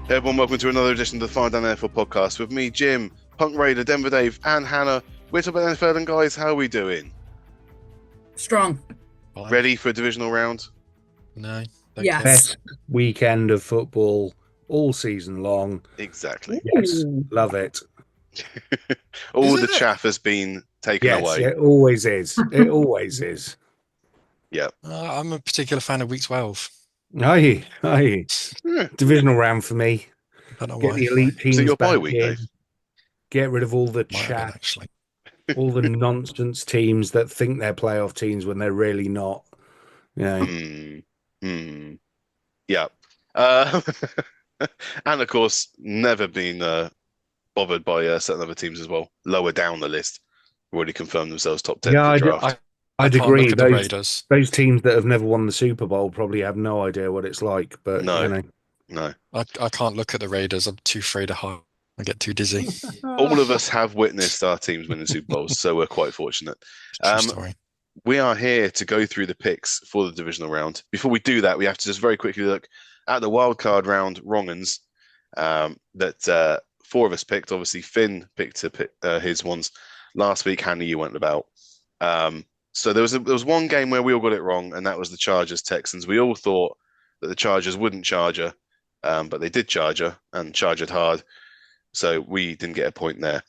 Everyone, welcome to another edition of the Fire Down NFL podcast with me, Jim, Punk Raider, Denver Dave, and Hannah. We're talking about NFL, and guys, how are we doing? Strong. Fine. Ready for a divisional round? No. Yes. Best weekend of football all season long. Exactly. Yes, love it. All Is the it? chaff has been taken Yes, away. it always is. It always is. Yeah. I'm a particular fan of week 12. Aye. Yeah. Divisional round for me. I don't know Get why. the elite Was teams it your bye back week, in. Dave? Get rid of all the Might have been, chat, actually. all the nonsense teams that think they're playoff teams when they're really not. Yeah. Yeah. And of course, never been bothered by certain other teams as well. Lower down the list, already confirmed themselves top 10 Yeah, for the I draft. I'd can't agree. look at the Raiders. Those teams that have never won the Super Bowl probably have no idea what it's like. But No. No. I can't look at the Raiders. I'm too afraid of height. I get too dizzy. All of us have witnessed our teams winning Super Bowls, so we're quite fortunate. True story. We are here to go through the picks for the divisional round. Before we do that, we have to just very quickly look at the wildcard round wrong-uns that four of us picked. Obviously, Finn picked his ones last week. Hannah, you went about. So there was one game where we all got it wrong, and that was the Chargers-Texans. We all thought that the Chargers wouldn't charge her, but they did charge her and charge it hard. So we didn't get a point there.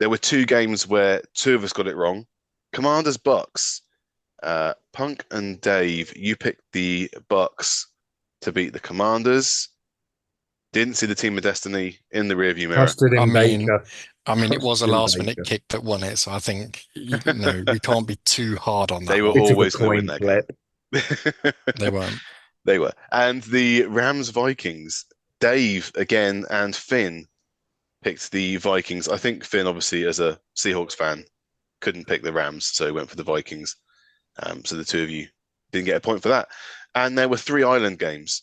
There were two games where two of us got it wrong. Commanders Bucks. Punk and Dave, you picked the Bucks to beat the Commanders. Didn't see the team of destiny in the rearview mirror. Trusted in Baker. It was a Trusted in last-minute Baker. kick that won it, so I think we can't be too hard on that. They were one. Bit of a always going to win coin that flip. game. They weren't. They were. And the Rams Vikings. Dave again and Finn picked the Vikings. I think Finn, obviously, as a Seahawks fan, couldn't pick the Rams, so he went for the Vikings. So the two of you didn't get a point for that. And there were three island games.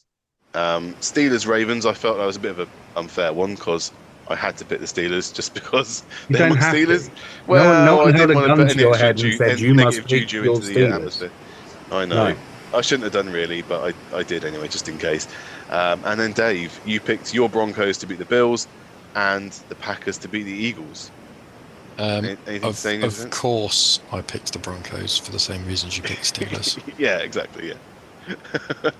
Steelers Ravens, I felt that was a bit of an unfair one because I had to pick the Steelers just because You they're don't my have to. Steelers. No one I held didn't a want to gun put to your any head and said, "You must negative pick juju your into the Steelers." atmosphere. I know. No. I shouldn't have done really, but I did anyway, just in case. And then Dave, you picked your Broncos to beat the Bills and the Packers to beat the Eagles. Anything to say in Of defense? course, I picked the Broncos for the same reasons you picked Steelers. Yeah, exactly. Yeah.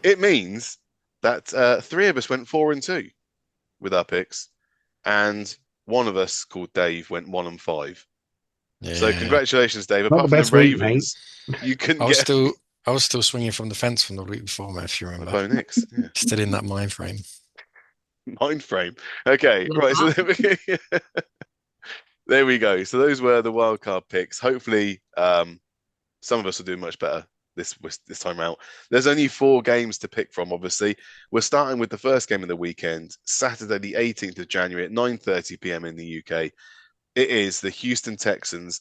It means that three of us went 4-2 with our picks, and one of us, called Dave, went 1-5. So Yeah. congratulations, Dave. Not Apart the from best the week, Ravens, you couldn't I was get still swinging from the fence from the week before, mate, if you remember. Bo Nix. Yeah. Still in that mind frame. Mind frame. Okay, Love right. So that. there we go. So those were the wildcard picks. Hopefully, some of us will do much better this time out. There's only 4 games to pick from. Obviously, we're starting with the first game of the weekend, Saturday, the 18th of January at 9:30 p.m. in the UK. It is the Houston Texans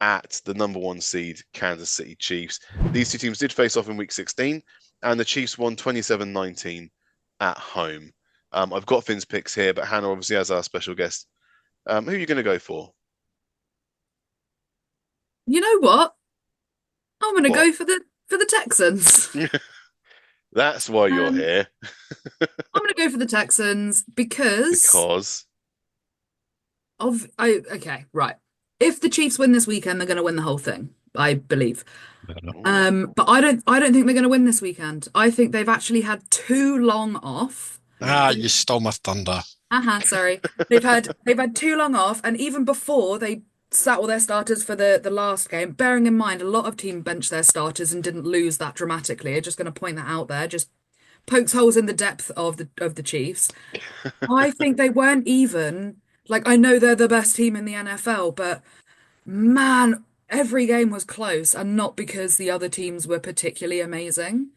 at the number 1 seed Kansas City Chiefs. These two teams did face off in Week 16, and the Chiefs won 27-19 at home. I've got Finn's picks here, but Hannah obviously has our special guest. Who are you going to go for? You know what? I'm going to What? go for the Texans. That's why you're here. I'm going to go for the Texans because okay, right. If the Chiefs win this weekend, they're going to win the whole thing, I believe. But I don't think they're going to win this weekend. I think they've actually had too long off. You stole my thunder. Sorry. They've had too long off, and even before they sat all their starters for the last game, bearing in mind a lot of teams benched their starters and didn't lose that dramatically. I'm just going to point that out there. Just pokes holes in the depth of the Chiefs. I think they weren't even like, I know they're the best team in the NFL, but man, every game was close, and not because the other teams were particularly amazing.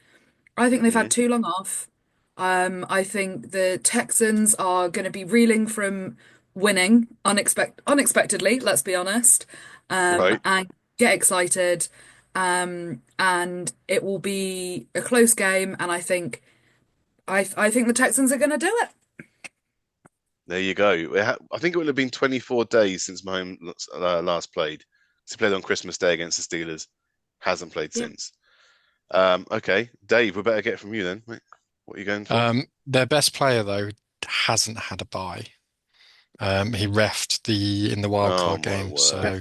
I think they've had too long off. I think the Texans are going to be reeling from winning unexpectedly, let's be honest, Right. and get excited. And it will be a close game, and I think the Texans are going to do it. There you go. I think it would have been 24 days since Mahomes last played. He played on Christmas Day against the Steelers. Hasn't played Yeah. since. Okay, Dave, we better get from you then. What are you going for? Their best player, though, hasn't had a bye. He refed in the Oh wildcard my game, word. so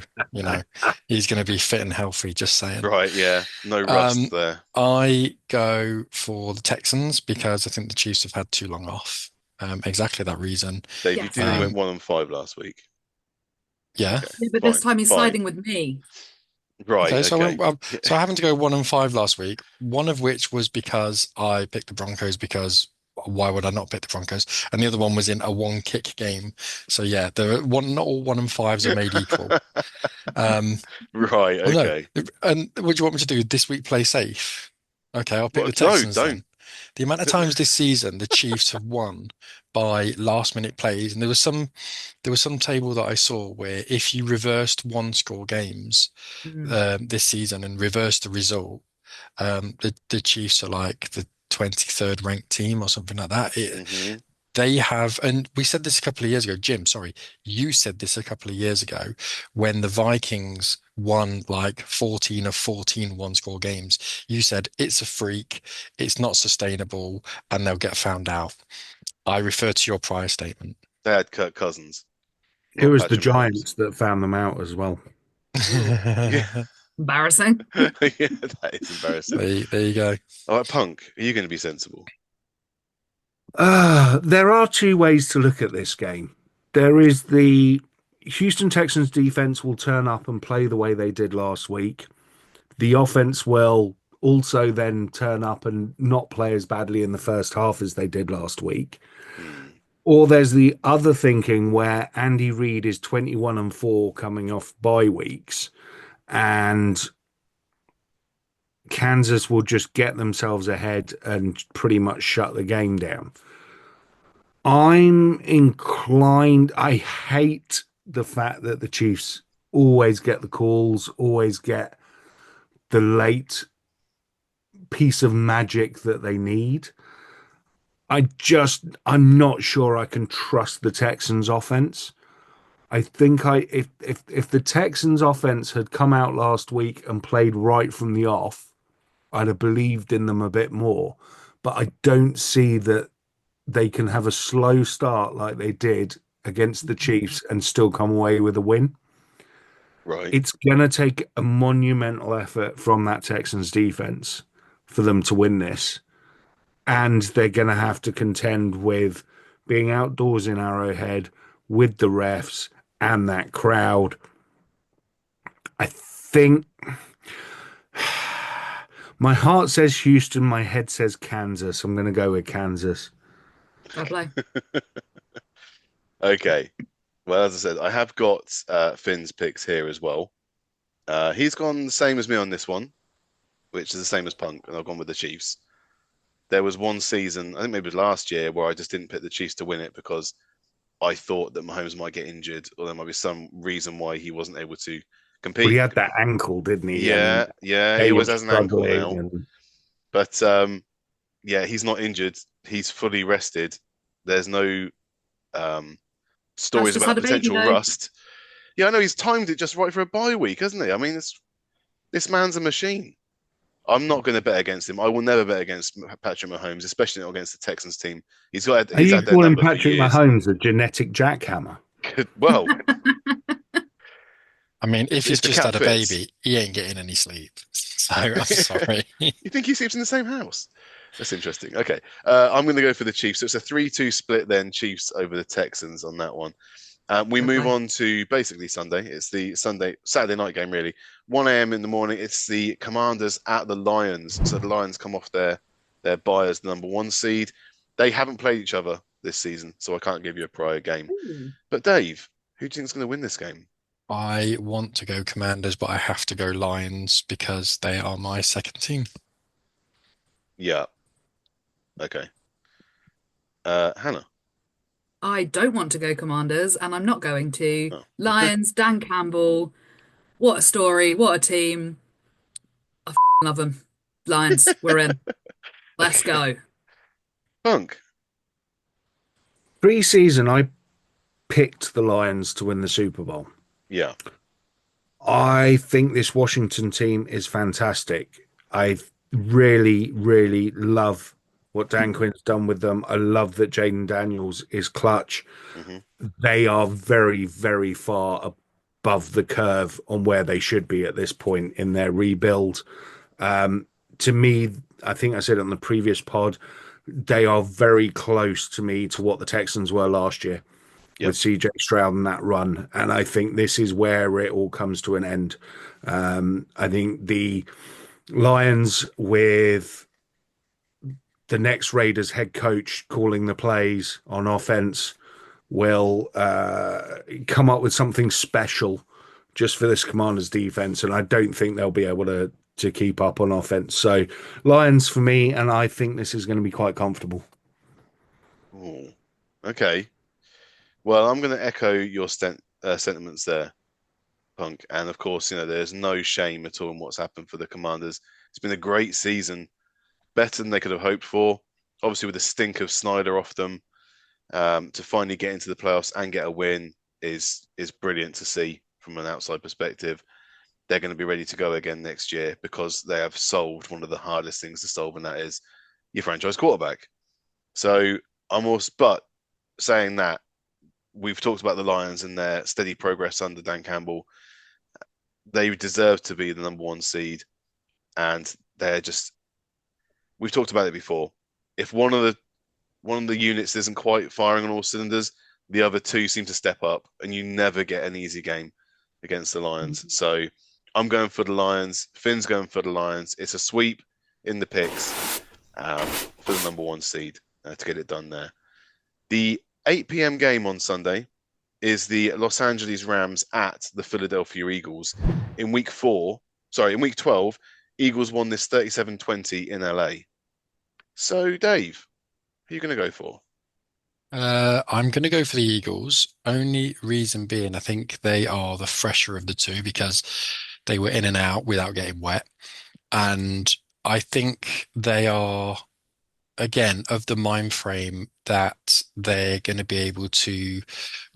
he's going to be fit and healthy. Just saying. Right, yeah. No rust Um, there. I go for the Texans because I think the Chiefs have had too long off. Exactly that reason. Dave, you Yes. did went Um, 1-5 last week. yeah. Okay, Yeah, but this fine, time he's fine. siding with me. Right, Okay, so I okay. went so I happened to go 1-5 last week. One of which was because I picked the Broncos because why would I not pick the Broncos? And the other one was in a one kick game. So yeah, not all 1-5s are made equal. Um, Right, well, no. okay. And what do you want me to do this week? Play safe. Okay, I'll pick Well, the no, Texans don't. then. The amount of times this season the Chiefs have won by last minute plays, and there was some table that I saw where if you reversed one score games Mm. this season and reversed the result, the Chiefs are like the 23rd ranked team or something like that. Hmm. They have, and we said this a couple of years ago, Jim, sorry, you said this a couple of years ago when the Vikings won like 14 of 14 one-score games. You said it's a freak, it's not sustainable, and they'll get found out. I refer to your prior statement. They had Kirk Cousins, It not was the Patrick Mahomes. Giants that found them out as well. Ooh, Yeah, embarrassing. yeah, that is embarrassing. There you go. All right, Punk, are you going to be sensible? There are two ways to look at this game. There is the Houston Texans defense will turn up and play the way they did last week. The offense will also then turn up and not play as badly in the first half as they did last week. Hmm. Or there's the other thinking where Andy Reid is 21-4 coming off bye weeks and Kansas will just get themselves ahead and pretty much shut the game down. I'm inclined, I hate the fact that the Chiefs always get the calls, always get the late piece of magic that they need. I'm not sure I can trust the Texans offense. I think if the Texans offense had come out last week and played right from the off, I'd have believed in them a bit more. But I don't see that they can have a slow start like they did against the Chiefs and still come away with a win. Right. It's going to take a monumental effort from that Texans defense for them to win this. And they're going to have to contend with being outdoors in Arrowhead with the refs and that crowd. I think my heart says Houston, my head says Kansas. I'm going to go with Kansas. Fair play. Okay. Well, as I said, I have got Finn's picks here as well. He's gone the same as me on this one, which is the same as Punk, and I've gone with the Chiefs. There was one season, I think maybe it was last year, where I just didn't pick the Chiefs to win it because I thought that Mahomes might get injured, or there might be some reason why he wasn't able to Well, he compete. had that ankle, didn't he? And Yeah, he day always of has an ankle struggling now. and But yeah, he's not injured. He's fully rested. There's no That's stories just about had a baby potential though. rust. Yeah, I know he's timed it just right for a bye week, hasn't he? I mean, this man's a machine. I'm not going to bet against him. I will never bet against Patrick Mahomes, especially not against the Texans team. are He's you had their calling number for Patrick years. Mahomes a genetic jackhammer? Well, I mean, if he's if the just cap had a fits, baby, he ain't getting any sleep. So I'm sorry. you think he sleeps in the same house? That's interesting. Okay, I'm going to go for the Chiefs. So it's a 3-2 split then, Chiefs over the Texans on that one. We Fair move play. on to basically Sunday. It's the Saturday night game, really. 1 a.m. in the morning. It's the Commanders at the Lions. So the Lions come off their bye as the number one seed. They haven't played each other this season, so I can't give you a prior game. Ooh. But Dave, who do you think is going to win this game? I want to go Commanders, but I have to go Lions because they are my second team. Yeah. Okay. Hannah. I don't want to go Commanders, and I'm not going to. Oh. Lions, Dan Campbell. What a story. What a team. I love them. Lions, we're in. Let's Okay. go. Punk. Pre-season, I picked the Lions to win the Super Bowl. Yeah. I think this Washington team is fantastic. I really, really love what Dan Quinn's done with them. I love that Jaden Daniels is clutch. Hmm. They are very, very far above the curve on where they should be at this point in their rebuild. To me, I think I said it on the previous pod, they are very close to me to what the Texans were last year with Yep. CJ Stroud and that run. And I think this is where it all comes to an end. I think the Lions, with the next Raiders head coach calling the plays on offense, will come up with something special just for this Commanders defense. And I don't think they'll be able to keep up on offense. So Lions for me, and I think this is going to be quite comfortable. Ooh. Okay. Well, I'm going to echo your sentiments there, Punk. And of course, there's no shame at all in what's happened for the Commanders. It's been a great season, better than they could have hoped for. Obviously, with the stink of Snyder off them, to finally get into the playoffs and get a win is brilliant to see from an outside perspective. They're going to be ready to go again next year because they have solved one of the hardest things to solve, and that is your franchise quarterback. So I'm also, but saying that, we've talked about the Lions and their steady progress under Dan Campbell. They deserve to be the number one seed, and they're just. We've talked about it before. If one of the units isn't quite firing on all cylinders, the other two seem to step up, and you never get an easy game against the Lions. So I'm going for the Lions. Finn's going for the Lions. It's a sweep in the picks for the number one seed to get it done there. The 8 p.m. game on Sunday is the Los Angeles Rams at the Philadelphia Eagles. In week 12, Eagles won this 37-20 in LA. So, Dave, who are you going to go for? I'm going to go for the Eagles. Only reason being, I think they are the fresher of the two because they were in and out without getting wet. And I think they are, again, of the mind frame that they're going to be able to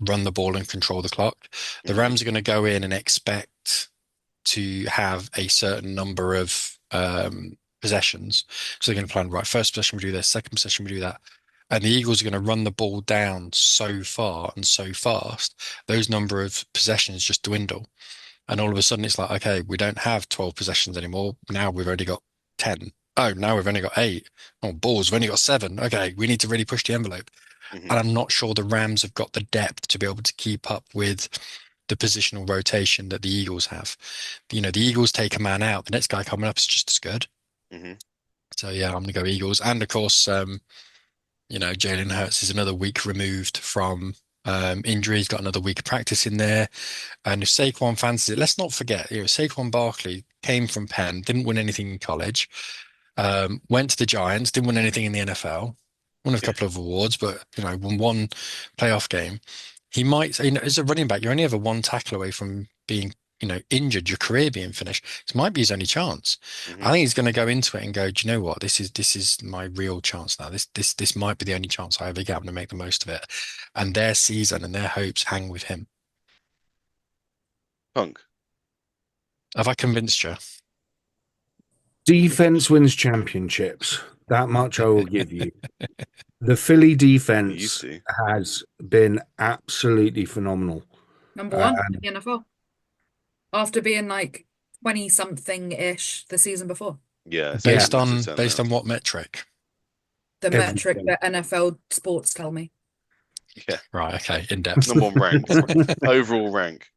run the ball and control the clock. The Mhm. Rams are going to go in and expect to have a certain number of possessions. So they're going to plan, right, first possession we do this, second possession we do that. And the Eagles are going to run the ball down so far and so fast, those number of possessions just dwindle. And all of a sudden it's like, okay, we don't have 12 possessions anymore. Now we've only got 10. Oh, now we've only got 8. Oh, balls, we've only got 7. Okay, we need to really push the envelope. Mhm. And I'm not sure the Rams have got the depth to be able to keep up with the positional rotation that the Eagles have. The Eagles take a man out, the next guy coming up is just as good. Mhm. So yeah, I'm gonna go Eagles. And of course, Jalen Hurts is another week removed from injury. He's got another week of practice in there. And if Saquon fancies it, let's not forget, Saquon Barkley came from Penn, didn't win anything in college, went to the Giants, didn't win anything in the NFL, won a Yeah. couple of awards, but won one playoff game. He might, as a running back, you're only ever one tackle away from being, injured, your career being finished. This might be his only chance. I Mhm. think he's going to go into it and go, do you know what? This is my real chance now. This might be the only chance I ever get. I'm going to make the most of it. And their season and their hopes hang with him. Punk. Have I convinced you? Defense wins championships. That much I will give you. The Philly You used defense to. has been absolutely phenomenal. Number Uh, one in the NFL after being like 20 something ish the season before. Yeah, it's been a yeah, Based massive on based turnaround. on what metric? The metric everything. that NFL sports tell me. Yeah. Right, okay, in depth. Number one ranked. Overall rank.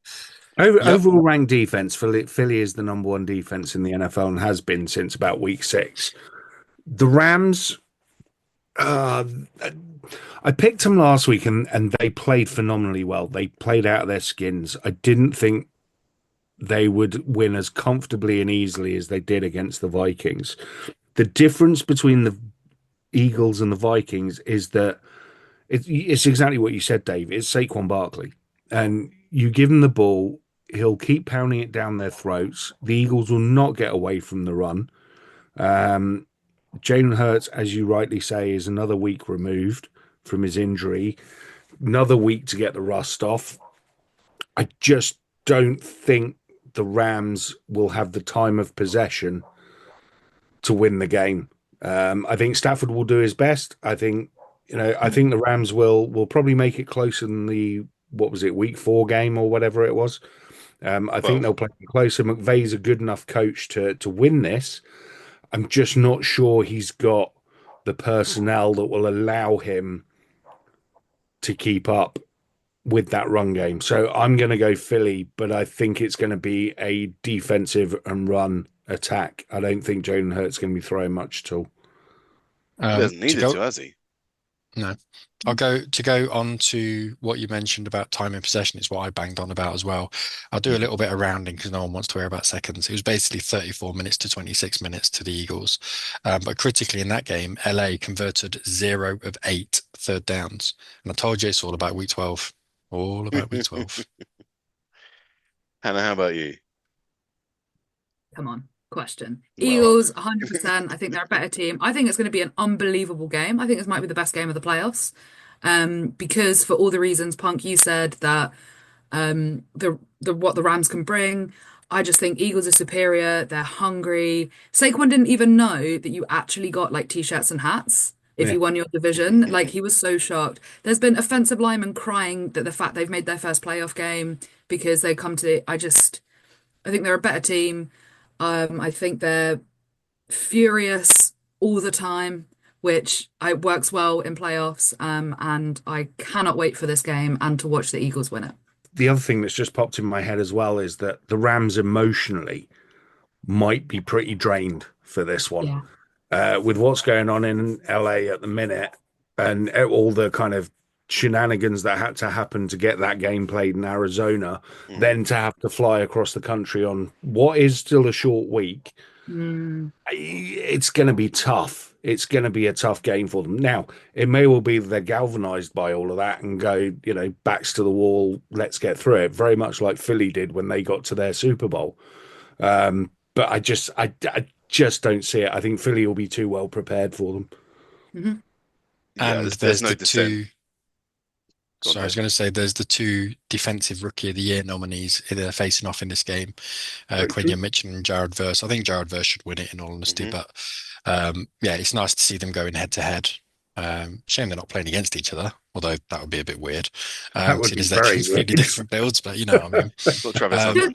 Yep. Overall ranked defense, Philly is the number one defense in the NFL and has been since about week 6. The Rams, uh, I picked them last week and they played phenomenally well. They played out of their skins. I didn't think they would win as comfortably and easily as they did against the Vikings. The difference between the Eagles and the Vikings is that it's exactly what you said, Dave. It's Saquon Barkley. And you give him the ball, he'll keep pounding it down their throats. The Eagles will not get away from the run. Jalen Hurts, as you rightly say, is another week removed from his injury, another week to get the rust off. I just don't think the Rams will have the time of possession to win the game. I think Stafford will do his best. I think, I think the Rams will probably make it closer than the what was it, week 4 game or whatever it was. I think 12. they'll play it closer. McVay's a good enough coach to win this. I'm just not sure he's got the personnel that will allow him to keep up with that run game. So I'm going to go Philly, but I think it's going to be a defensive and run attack. I don't think Jalen Hurts going to be throwing much at all. He hasn't To needed go, to, has he? no, I'll go to go on to what you mentioned about time in possession. Is what I banged on about as well. I'll do a little bit of rounding because no one wants to hear about seconds. It was basically 34 minutes to 26 minutes to the Eagles, but critically in that game, LA converted 0 of 8 third downs, and I told you it's all about week 12. All about week 12. Hannah, how about you? Come on, question. Well, Eagles, 100%. I think they're a better team. I think it's going to be an unbelievable game. I think this might be the best game of the playoffs. Because for all the reasons, Punk, you said that the what the Rams can bring. I just think Eagles are superior. They're hungry. Saquon didn't even know that you actually got like t-shirts and hats if Yeah. you won your division. Like he was so shocked. There's been offensive linemen crying that the fact they've made their first playoff game because they come to I think they're a better team. I think they're furious all the time, which works well in playoffs. And I cannot wait for this game and to watch the Eagles win it. The other thing that's just popped in my head as well is that the Rams emotionally might be pretty drained for this one. Yeah. With what's going on in LA at the minute and all the kind of shenanigans that had to happen to get that game played in Arizona, then to have to fly across the country on what is still a short week, Mm. it's going to be tough. It's going to be a tough game for them. Now, it may well be that they're galvanized by all of that and go, backs to the wall, let's get through it, very much like Philly did when they got to their Super Bowl. But I just don't see it. I think Philly will be too well prepared for them. Hmm. Yeah, And there's no dissent. Go on, Sorry, I was going to say there's the 2 defensive rookie of the year nominees they're facing off in this game, Quinion Mitchell and Jared Verse. I think Jared Verse should win it in all honesty, Mhm. but yeah, it's nice to see them going head to head. Shame they're not playing against each other, although that would be a bit weird. That would Seeing be as they're very completely weird. different builds, but you know what I mean. Got Travis Um, Hunter.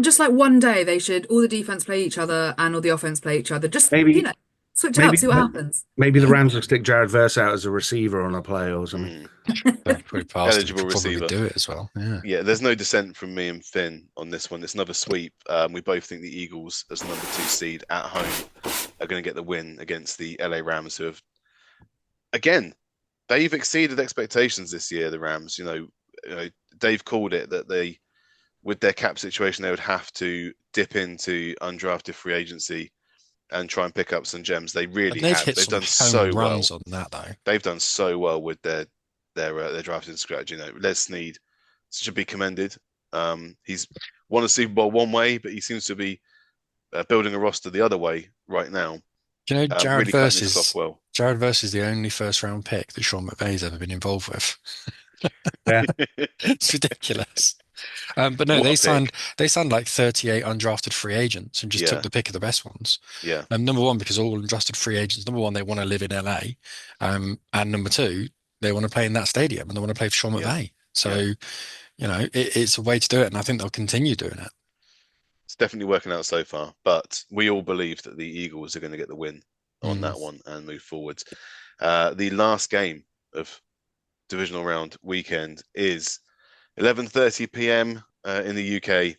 Just like one day they should all the defense play each other and all the offense play each other. Just, Maybe, switch it up, maybe, see what happens. maybe the Rams will stick Jared Verse out as a receiver on a play or something. Pretty past them Eligible could probably receiver. do it as well. Yeah. Yeah, there's no dissent from me and Finn on this one. It's another sweep. We both think the Eagles, as number 2 seed at home, are going to get the win against the LA Rams, who have, again, they've exceeded expectations this year. The Rams, Dave called it that with their cap situation, they would have to dip into undrafted free agency and try and pick up some gems. They really And they've have. hit They've some done home so well. runs on that though. They've done so well with their drafting strategy. Les Snead should be commended. He's won a Super Bowl one way, but he seems to be building a roster the other way right now. Do you know Jared Really cutting Verse his cloth is well. Jared Verse is the only first round pick that Sean McVay's ever been involved with. Yeah. It's ridiculous. But no, What a they pick. signed like 38 undrafted free agents and just Yeah. took the pick of the best ones. Yeah. Number one, because all undrafted free agents, number one, they want to live in LA. And number two, they want to play in that stadium and they want to play for Sean Yeah. McVay. So, it's a way to do it. And I think they'll continue doing it. It's definitely working out so far, but we all believe that the Eagles are going to get the win on that one and move forward. The last game of divisional round weekend is 11:30 p.m. In the UK.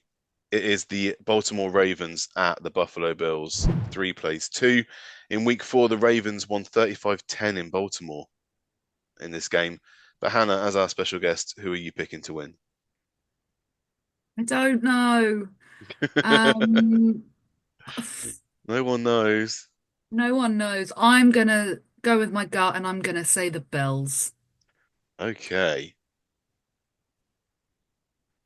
It is the Baltimore Ravens at the Buffalo Bills. 3 plays 2. In week 4, the Ravens won 35-10 in Baltimore in this game. But Hannah, as our special guest, who are you picking to win? I don't know. Um, No one knows. no one knows. I'm gonna go with my gut and I'm gonna say the Bills. Okay.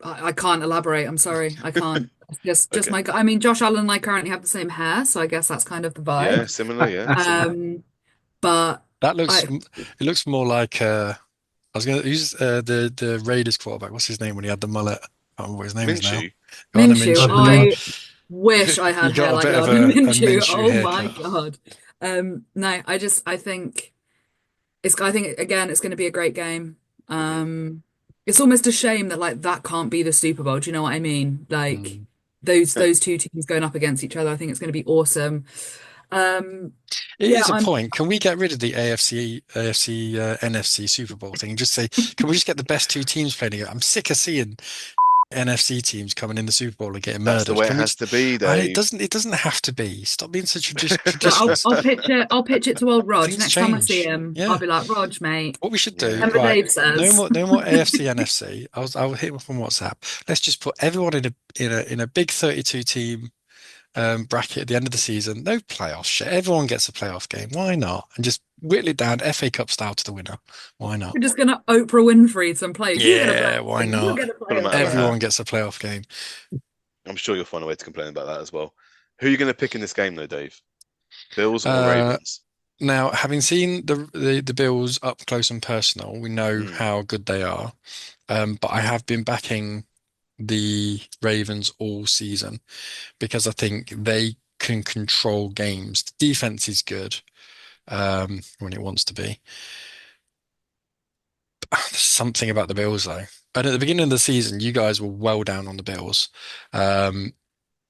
I can't elaborate. I'm sorry. I can't. Just Okay. my gut. I mean, Josh Allen and I currently have the same hair, so I guess that's kind of the Yeah, vibe. similar. Yeah, similar. But That looks, I it looks more like, I was going to use the Raiders quarterback. What's his name when he had the mullet? I don't remember what his name is now. Minshew. Garner Minshew, Minshew. I wish I He had hair got a like bit of Gardner a Minshew. Minshew Oh my haircut. God. No, I think I think again it's going to be a great game. Hmm. It's almost a shame that like that can't be the Super Bowl. Do you know what I mean? Like Mm. those two teams going up against each other. I think it's going to be awesome. Um, It yeah, is a I'm point. Can we get rid of the AFC, NFC Super Bowl thing? Just say, can we just get the best two teams playing it? I'm sick of seeing NFC teams coming in the Super Bowl and getting That's the murdered. way it Can we has just, to be, it Dave. doesn't have to be. Stop being so Well, traditionalist. I'll pitch it to old Rog. Things Next time I see change. him, I'll Yeah. be like, Rog, mate, What we should do, remember Yeah. right? Dave says. No more AFC, NFC. I'll hit him up on WhatsApp. Let's just put everyone in a big 32 team bracket at the end of the season. No playoff shit. Everyone gets a playoff game. Why not? And just whittle it down FA Cup style to the winner. Why not? We're just gonna Oprah Winfrey some players. You get a Yeah, playoff why game. You'll not? get a Put them playoff out of a game. hat. Everyone gets a playoff game. I'm sure you'll find a way to complain about that as well. Who are you going to pick in this game, though, Dave? Bills or Uh, Ravens? Now, having seen the Bills up close and personal, we know Mm. how good they are. But I have been backing the Ravens all season because I think they can control games. The defense is good when it wants to be. There's something about the Bills though. And at the beginning of the season, you guys were well down on the Bills. Um,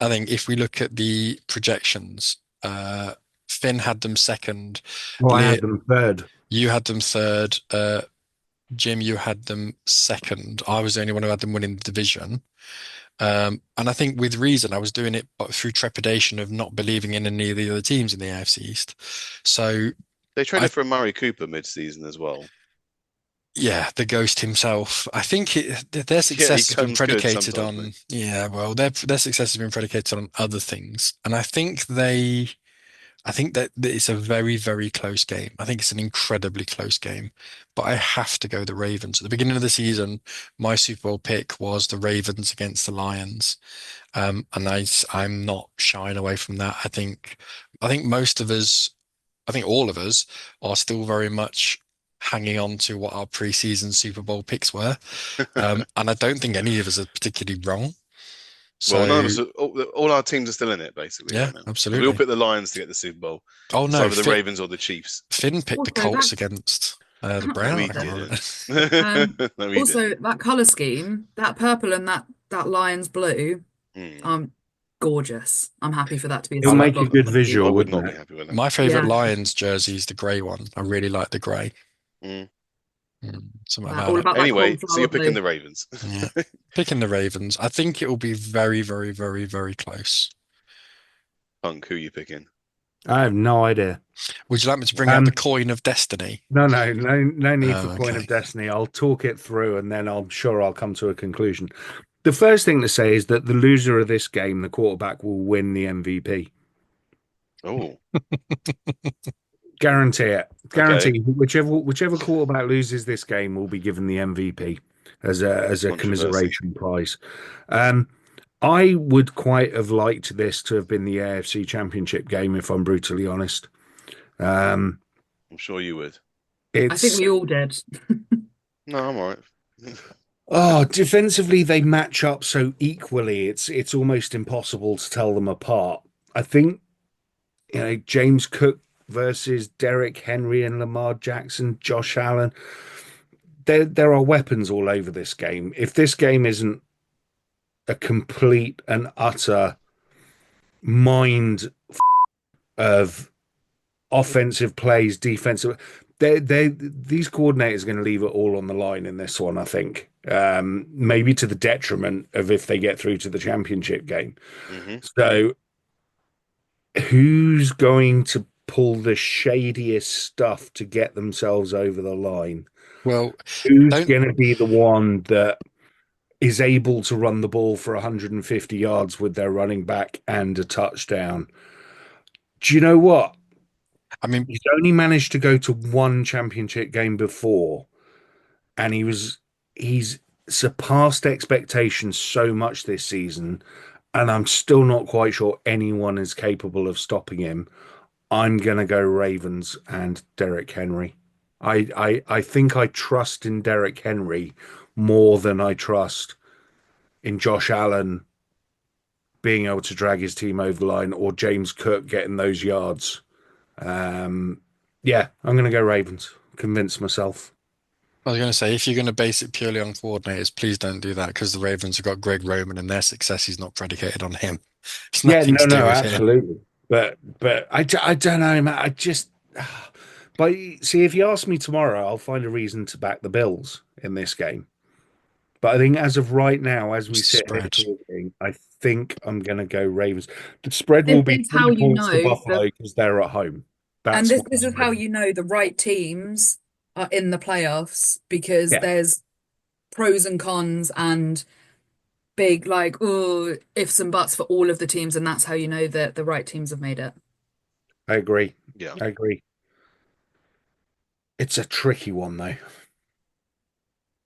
I think if we look at the projections, Finn had them second. Well, I Lear, had them third. you had them third. Jim, you had them second. I was the only one who had them winning the division. And I think with reason, I was doing it through trepidation of not believing in any of the other teams in the AFC East. So They I, traded for Murray Cooper mid-season as well. yeah, the ghost himself. I think their Yeah, he success has been comes good predicated sometimes, on, mate. yeah, well, their success has been predicated on other things. And I think that it's a very, very close game. I think it's an incredibly close game, but I have to go the Ravens. At the beginning of the season, my Super Bowl pick was the Ravens against the Lions. And I'm not shying away from that. I think most of us, I think all of us are still very much hanging on to what our preseason Super Bowl picks were. And I don't think any of us are particularly wrong. Well, none of So us, all our teams are still in it basically yeah, right now. So we all absolutely. picked the Lions to get the Super Bowl. Oh It's no, either the Ravens or the Chiefs. Finn picked the Also, Colts against the No, Brown. he I can't remember. didn't. um, No, he also didn't. that color scheme, that purple and that lion's blue, Hmm. gorgeous. I'm happy for that to be a It'll Super make a Bowl good color I scheme. visual, would not wouldn't be it? happy with that. My favorite Yeah, Lions jersey is the grey one. I really like the grey. Mm. Something that about all it. about that Anyway, so cornflower you're picking blue. the Ravens. Yeah. Picking the Ravens. I think it will be very, very, very, very close. Punk, who are you picking? I have no idea. Would you like me to bring out the Um, coin of destiny? no need for Oh, Coin of okay. Destiny. I'll talk it through, and then I'm sure I'll come to a conclusion. The first thing to say is that the loser of this game, the quarterback, will win the MVP. Oh, Guarantee it. okay. Guarantee whichever quarterback loses this game will be given the MVP as a Controversy. commiseration prize. Um, I would quite have liked this to have been the AFC Championship game, if I'm brutally honest. Um, I'm sure you would. I think it's we all did. No, I'm all right. defensively they match up so equally. It's almost impossible to tell them apart. I think James Cook versus Derrick Henry and Lamar Jackson, Josh Allen. There are weapons all over this game. If this game isn't a complete and utter mind of offensive plays, defensive. These coordinators are going to leave it all on the line in this one, I think. Maybe to the detriment of if they get through to the championship game. Hmm. So, who's going to pull the shadiest stuff to get themselves over the line? Well, Who's don't. going to be the one that is able to run the ball for 150 yards with their running back and a touchdown? Do you know what? I mean, He's only managed to go to one championship game before, and he's surpassed expectations so much this season, and I'm still not quite sure anyone is capable of stopping him. I'm gonna go Ravens and Derrick Henry. I think I trust in Derrick Henry more than I trust in Josh Allen being able to drag his team over the line or James Cook getting those yards. Yeah, I'm going to go Ravens. Convince myself. I was going to say, if you're going to base it purely on coordinators, please don't do that because the Ravens have got Greg Roman and their success is not predicated on him. It's Yeah, nothing to do no, with him. absolutely. But I don't know, man. I just. But see, if you ask me tomorrow, I'll find a reason to back the Bills in this game. But I think as of right now, as we It's sit here spread. talking, I think I'm going to go Ravens. The spread This will be is how 3 points to Buffalo because they're at home. and That's this what the this is how spread is. you know the right teams are in the playoffs because Yeah, there's pros and cons and big like oh ifs and buts for all of the teams, and that's how you know that the right teams have made it. I agree. Yeah. I agree. It's a tricky one, though.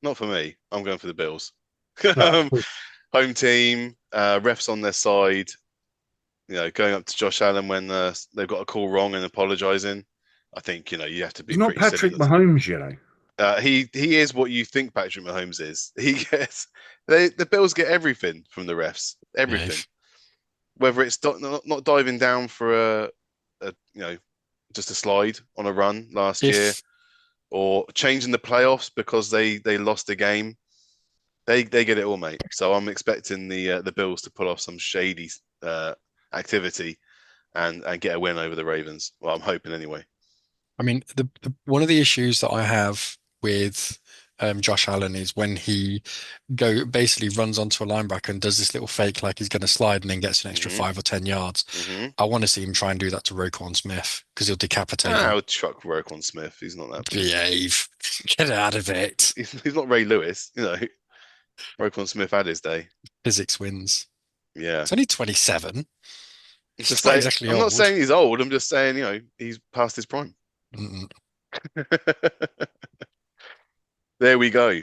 Not for me. I'm going for the Bills. No, Home team, refs on their side. Going up to Josh Allen when they've got a call wrong and apologising. I think you have to be he's not pretty silly Patrick not to. Mahomes, you know. He is what you think Patrick Mahomes is. He gets the Bills get everything from the refs, Yeah, everything. Whether it's not diving down for a just a slide on a run last year, if or changing the playoffs because they lost the game. They get it all, mate. So I'm expecting the Bills to pull off some shady activity and get a win over the Ravens. Well, I'm hoping anyway. I mean, the one of the issues that I have with Josh Allen is when he basically runs onto a linebacker and does this little fake like he's going to slide and then gets an extra hmm 5 or 10 yards. hmm I want to see him try and do that to Roquan Smith because he'll decapitate I him. would chuck Roquan Smith. He's not that. Behave. Get out of it. He's not Ray Lewis. Roquan Smith had his day. Physics wins. Yeah. It's only 27. Just It's not say exactly I'm not old. saying he's old. I'm just saying he's past his prime. Mm-mm. There we go.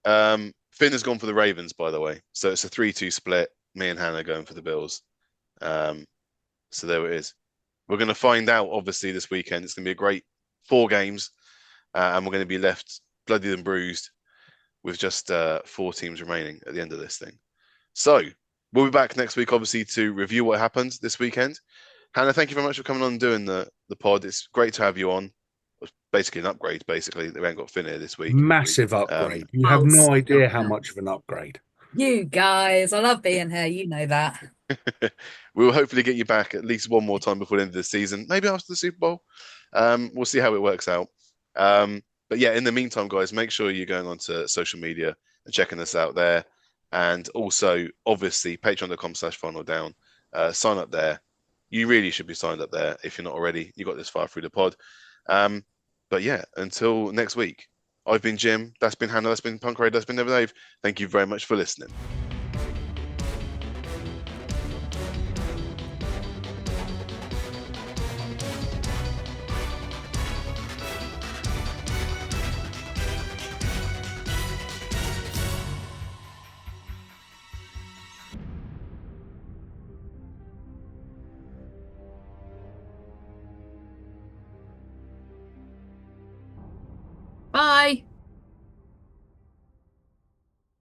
Finn has gone for the Ravens, by the way. So it's a 3-2 split. Me and Hannah going for the Bills. Um, so there it is. We're going to find out, obviously, this weekend. It's going to be a great 4 games, and we're going to be left bloodied and bruised with just 4 teams remaining at the end of this thing. So we'll be back next week, obviously, to review what happened this weekend. Hannah, thank you very much for coming on and doing the pod. It's great to have you on. It's basically an upgrade, basically. We haven't got Finn here this week. Massive Um, upgrade. You have Oh, no stop idea how it. much of an upgrade. You guys, I love being here. You know that. we'll hopefully get you back at least one more time before the end of the season, maybe after the Super Bowl. We'll see how it works out. But yeah, in the meantime, guys, make sure you're going onto social media and checking us out there. And also, obviously, patreon.com/final down. Sign up there. You really should be signed up there if you're not already. You got this far through the pod. But yeah, until next week, I've been Jim. That's been Hannah. That's been Punk Raid. That's been Never Dave. Thank you very much for listening.